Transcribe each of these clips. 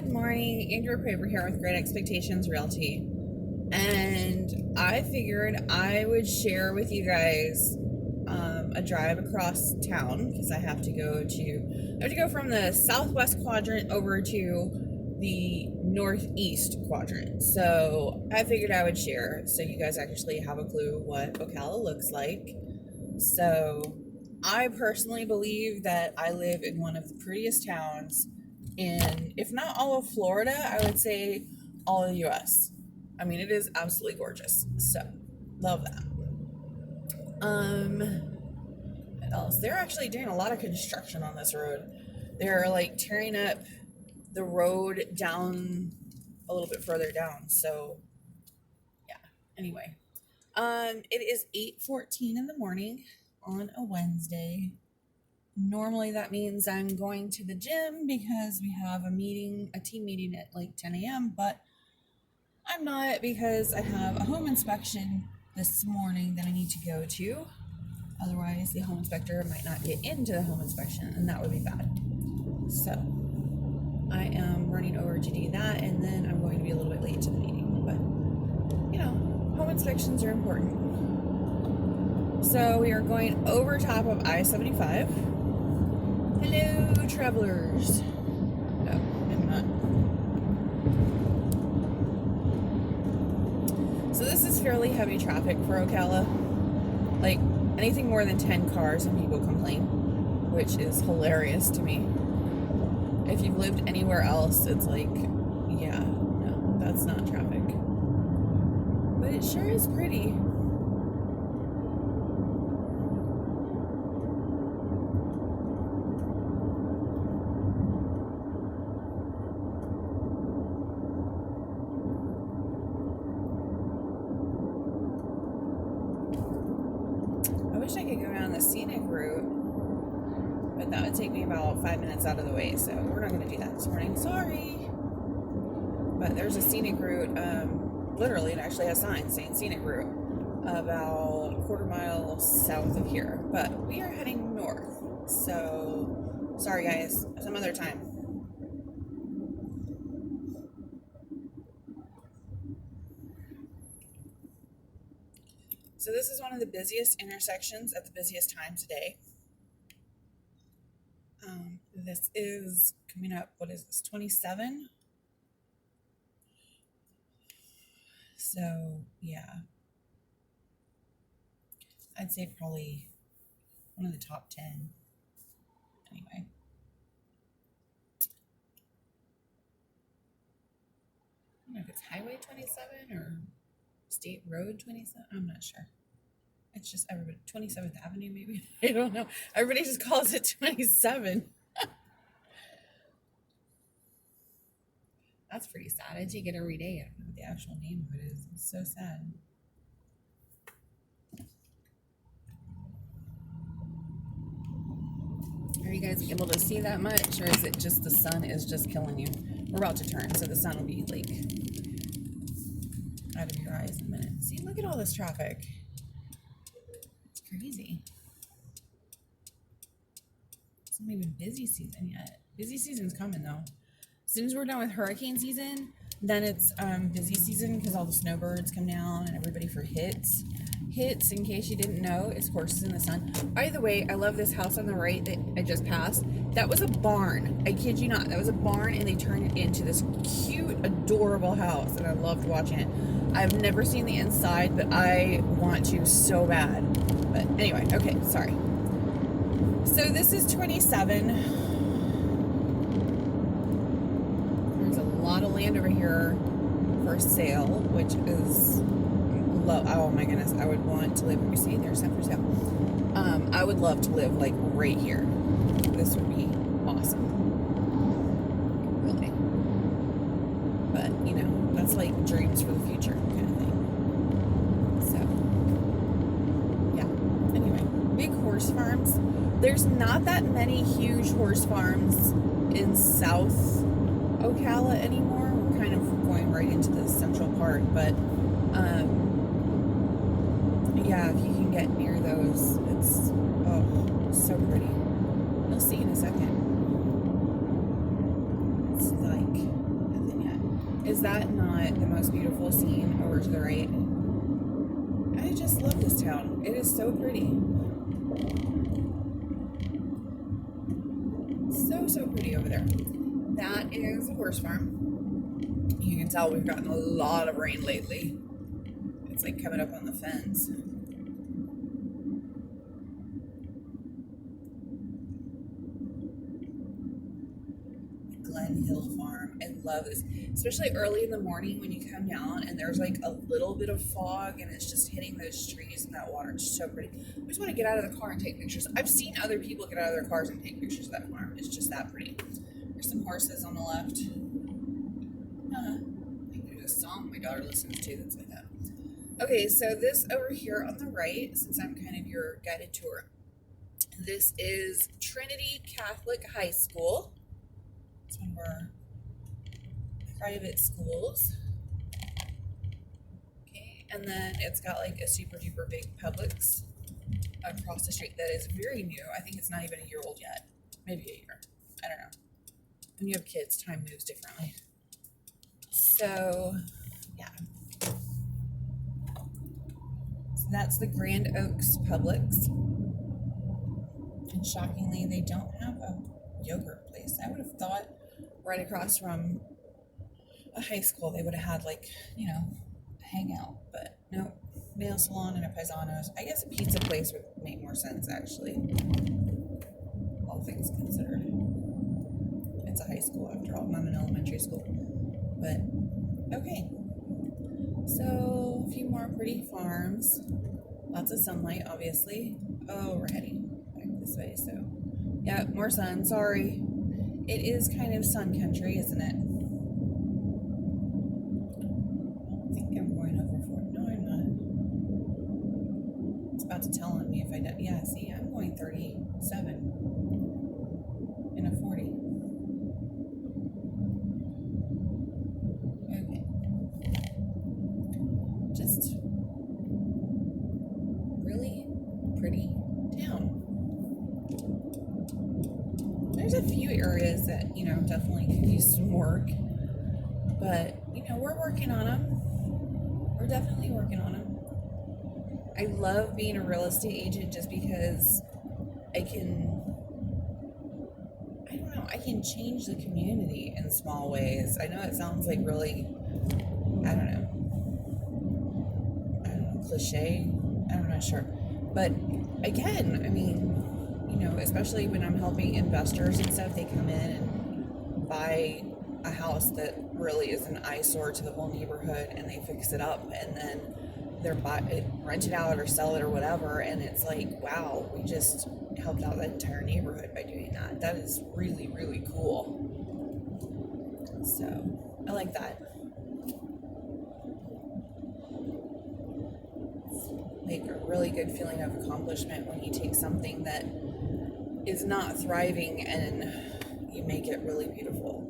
Good morning, Andrew Craver here with Great Expectations Realty, and I figured I would share with you guys a drive across town because I have to go from the southwest quadrant over to the northeast quadrant. So I figured I would share so you guys actually have a clue what Ocala looks like. So I personally believe that I live in one of the prettiest towns in, if not all of Florida, I would say all of the US. I mean, it is absolutely gorgeous. So, love that. What else? They're actually doing a lot of construction on this road. They're like tearing up the road down a little bit further down. So, yeah. Anyway, it is 8:14 in the morning on a Wednesday. Normally that means I'm going to the gym because we have a team meeting at like 10 a.m., but I'm not because I have a home inspection this morning that I need to go to. Otherwise, the home inspector might not get into the home inspection, and that would be bad. So I am running over to do that, and then I'm going to be a little bit late to the meeting. But, home inspections are important. So we are going over top of I-75. Hello, travelers. No, I'm not. So this is fairly heavy traffic for Ocala. Like, anything more than 10 cars and people complain, which is hilarious to me. If you've lived anywhere else, it's like, yeah, no, that's not traffic. But it sure is pretty. I wish I could go down the scenic route, but that would take me about 5 minutes out of the way, so we're not going to do that this morning. Sorry. But there's a scenic route, literally, it actually has signs saying scenic route, about a quarter mile south of here. But we are heading north, so sorry guys, some other time. So this is one of the busiest intersections at the busiest times of day. This is coming up, what is this, 27? So, yeah. I'd say probably one of the top 10. Anyway. I don't know if it's Highway 27 or State Road 27. I'm not sure. It's just everybody, 27th Avenue maybe. I don't know. Everybody just calls it 27. That's pretty sad. I take it every day. I don't know what the actual name of it is. It's so sad. Are you guys able to see that much, or is it just the sun is just killing you? We're about to turn, so the sun will be like out of your eyes in a minute. See, look at all this traffic. It's crazy. It's not even busy season yet. Busy season's coming though. As soon as we're done with hurricane season, then it's busy season because all the snowbirds come down and everybody for hits. Hits, in case you didn't know, is Horses in the Sun. By the way, I love this house on the right that I just passed. That was a barn. I kid you not. That was a barn, and they turned it into this cute, adorable house, and I loved watching it. I've never seen the inside, but I want to so bad. But anyway, okay, sorry. So this is 27. There's a lot of land over here for sale, which is low. Oh my goodness, I would want to live. You see, there's some for sale. I would love to live like right here. This would be awesome, really. But that's like dreams for the future kind of thing. So yeah. Anyway, big horse farms. There's not that many huge horse farms in South Ocala anymore. We're kind of going right into the central part, but yeah, if you can get near those, it's so pretty. You'll see in a second. It's like Is that not the most beautiful scene over to the right? I just love this town. It is so pretty. So pretty over there. That is a horse farm. You can tell we've gotten a lot of rain lately. It's like coming up on the fence. Glen Hill Farm. I love this, especially early in the morning when you come down and there's like a little bit of fog and it's just hitting those trees and that water. It's so pretty. I just want to get out of the car and take pictures. I've seen other people get out of their cars and take pictures of that farm. It's just that pretty. There's some horses on the left. I think there's a song my daughter listens to that's like that. Okay, so this over here on the right, since I'm kind of your guided tour, this is Trinity Catholic High School. It's one of our private schools. Okay, and then it's got like a super duper big Publix across the street that is very new. I think it's not even a year old yet. Maybe a year. I don't know. When you have kids, time moves differently. So, yeah. So that's the Grand Oaks Publix. And shockingly, they don't have a yogurt place. I would have thought right across from a high school they would have had like, you know, a hangout. But no, nail salon and a Paisanos. I guess a pizza place would make more sense actually. All things considered. It's a high school after all, not an elementary school. But okay. So a few more pretty farms. Lots of sunlight, obviously. Oh, we're heading back this way, so yeah, more sun. Sorry. It is kind of sun country, isn't it? I think I'm going over 40. No, I'm not. It's about to tell on me if I don't. Yeah, see, I'm going 37 in a 40. Okay. Just really pretty town. There's a few areas that, you know, definitely could use some work, but, you know, we're working on them. We're definitely working on them. I love being a real estate agent just because I don't know, I can change the community in small ways. I know it sounds like really, I don't know, cliche. I'm not sure. But again, I mean, you know, especially when I'm helping investors and stuff, they come in and buy a house that really is an eyesore to the whole neighborhood and they fix it up and then rent it out or sell it or whatever. And it's like, wow, we just helped out the entire neighborhood by doing that. That is really, really cool. So I like that. Like a really good feeling of accomplishment when you take something that is not thriving and you make it really beautiful.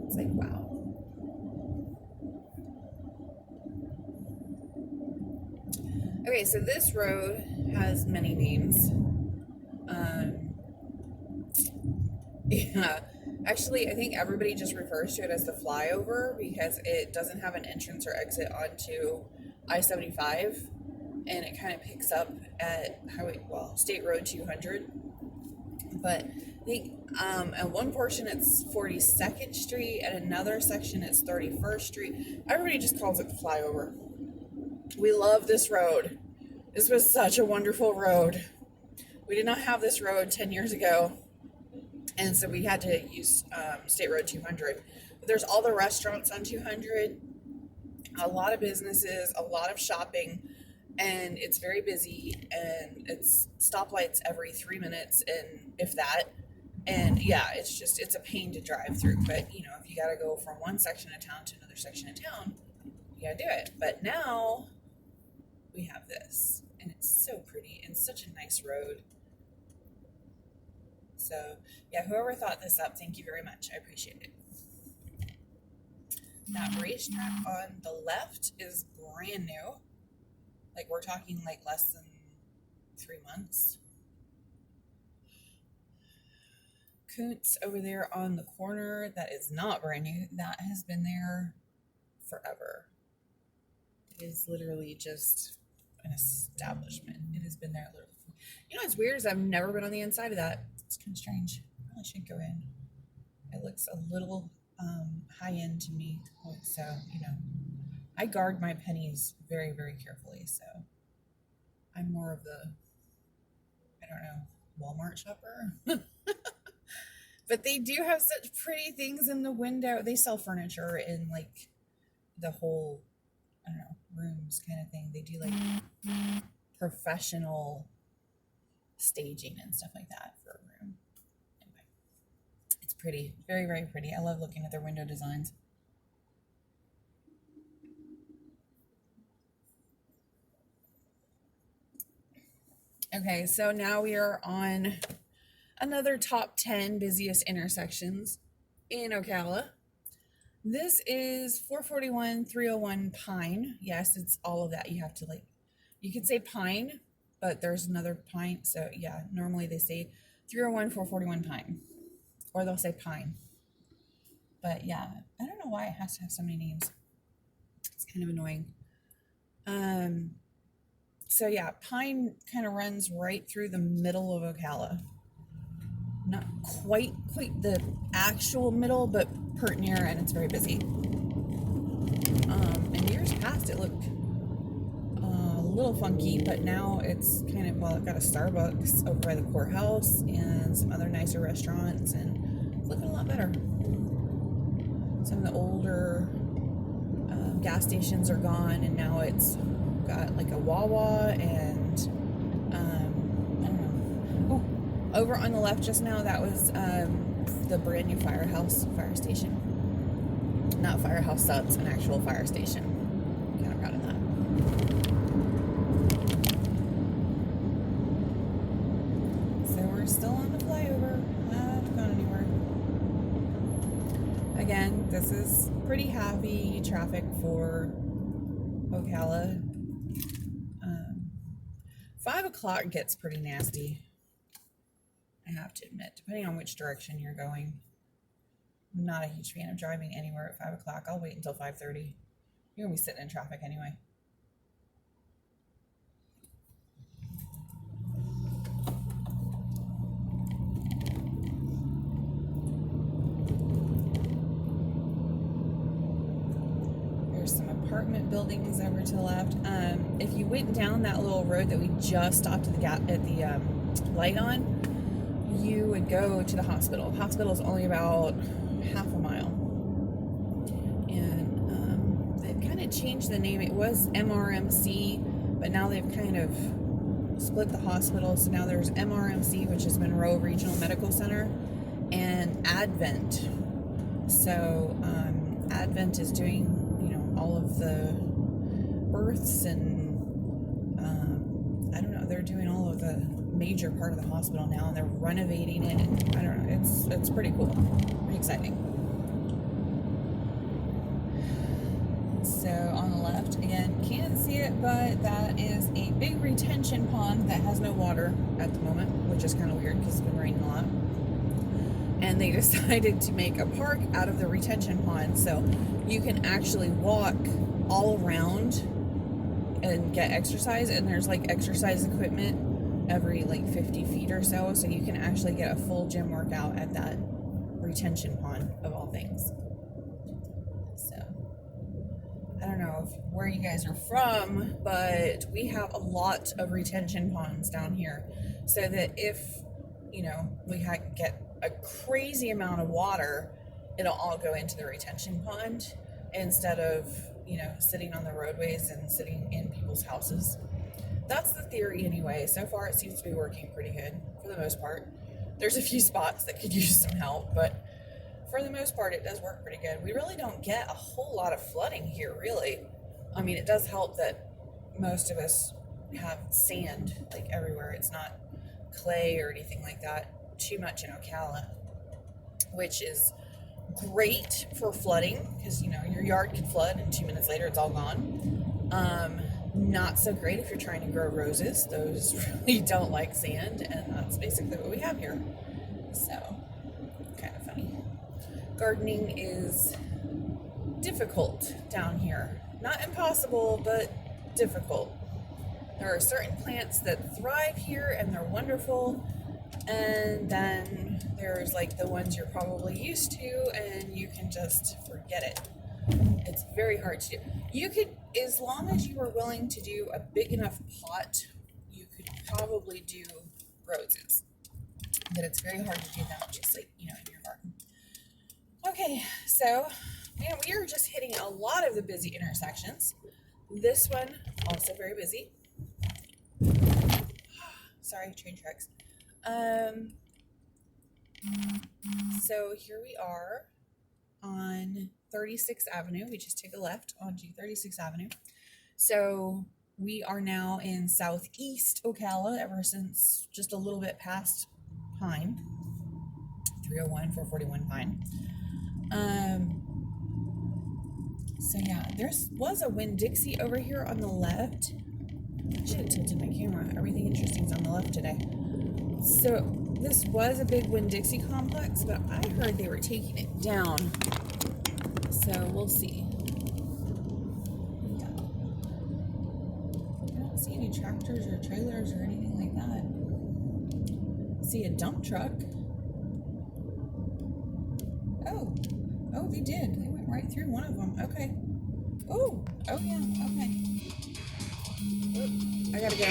It's like, wow. Okay, so this road has many names. Yeah, actually, I think everybody just refers to it as the flyover because it doesn't have an entrance or exit onto I-75. And it kind of picks up at State Road 200. But I think at one portion it's 42nd Street, at another section it's 31st Street. Everybody just calls it the flyover. We love this road. This was such a wonderful road. We did not have this road 10 years ago, and so we had to use State Road 200. But there's all the restaurants on 200, a lot of businesses, a lot of shopping, and it's very busy, and it's stoplights every 3 minutes, and if that. And yeah, it's a pain to drive through. But you know, if you got to go from one section of town to another section of town, you got to do it. But now we have this, and it's so pretty and such a nice road. So yeah, whoever thought this up, thank you very much. I appreciate it. That racetrack on the left is brand new. Like, we're talking like less than 3 months. Kuntz over there on the corner, that is not brand new. That has been there forever. It is literally just an establishment. It has been there literally. You know what's weird is I've never been on the inside of that. It's kind of strange. I probably should go in. It looks a little high end to me. So, you know, I guard my pennies very, very carefully. So I'm more of the, I don't know, Walmart shopper. But they do have such pretty things in the window. They sell furniture in like the whole, I don't know, rooms kind of thing. They do like professional staging and stuff like that for a room. Anyway, it's pretty, very, very pretty. I love looking at their window designs. Okay, so now we are on another top 10 busiest intersections in Ocala. This is 441, 301 Pine. Yes, it's all of that. You have to like, you could say Pine, but there's another Pine. So yeah, normally they say 301, 441 Pine, or they'll say Pine. But yeah, I don't know why it has to have so many names. It's kind of annoying. So yeah, Pine kind of runs right through the middle of Ocala. Not quite the actual middle, but pert near, and it's very busy. In years past, it looked a little funky, but now it's kind of, well, it got a Starbucks over by the courthouse and some other nicer restaurants, and it's looking a lot better. Some of the older gas stations are gone, and now it's got like a Wawa and I don't know. Oh, over on the left just now, that was the brand new fire station. Not firehouse subs, an actual fire station. I'm kind of proud of that. So we're still on the flyover. Haven't gone anywhere. Again, this is pretty heavy traffic for Ocala. 5 o'clock gets pretty nasty, I have to admit, depending on which direction you're going. I'm not a huge fan of driving anywhere at 5 o'clock. I'll wait until 5:30. You're going to be sitting in traffic anyway. There's some apartment buildings over to the left. If you went down that little road that we just stopped at the light on, you would go to the hospital. The hospital is only about half a mile. And they've kind of changed the name. It was MRMC, but now they've kind of split the hospital. So now there's MRMC, which is Monroe Regional Medical Center, and Advent. So Advent is doing, all of the births and I don't know, they're doing all of the major part of the hospital now, and they're renovating it, and I don't know, it's pretty cool, pretty exciting. So on the left, again, can't see it, but that is a big retention pond that has no water at the moment, which is kind of weird because it's been raining a lot. And they decided to make a park out of the retention pond, so you can actually walk all around and get exercise, and there's like exercise equipment every like 50 feet or so you can actually get a full gym workout at that retention pond, of all things. So I don't know where you guys are from, but we have a lot of retention ponds down here, so that if we get a crazy amount of water, it'll all go into the retention pond instead of sitting on the roadways and sitting in people's houses. That's the theory anyway. So far it seems to be working pretty good for the most part. There's a few spots that could use some help, but for the most part it does work pretty good. We really don't get a whole lot of flooding here, really. I mean, it does help that most of us have sand like everywhere. It's not clay or anything like that too much in Ocala, which is great for flooding because your yard can flood and 2 minutes later it's all gone. Not so great if you're trying to grow roses. Those really don't like sand, and that's basically what we have here. So kind of funny. Gardening is difficult down here. Not impossible, but difficult. There are certain plants that thrive here and they're wonderful, and then there's like the ones you're probably used to and you can just forget it. It's very hard to do. You could, as long as you were willing to do a big enough pot, you could probably do roses. But it's very hard to do them just like, in your garden. Okay, so man, we are just hitting a lot of the busy intersections. This one, also very busy. Sorry, train tracks. So here we are on 36th Avenue. We just took a left onto 36th Avenue. So we are now in Southeast Ocala ever since just a little bit past Pine. 301, 441 Pine. So yeah, there was a Winn-Dixie over here on the left. I should have tilted my camera. Everything interesting is on the left today. So this was a big Winn-Dixie complex, but I heard they were taking it down. So we'll see. Yeah. I don't see any tractors or trailers or anything like that. I see a dump truck. Oh, they did. They went right through one of them. Okay. Oh yeah, okay. Oh, I gotta go.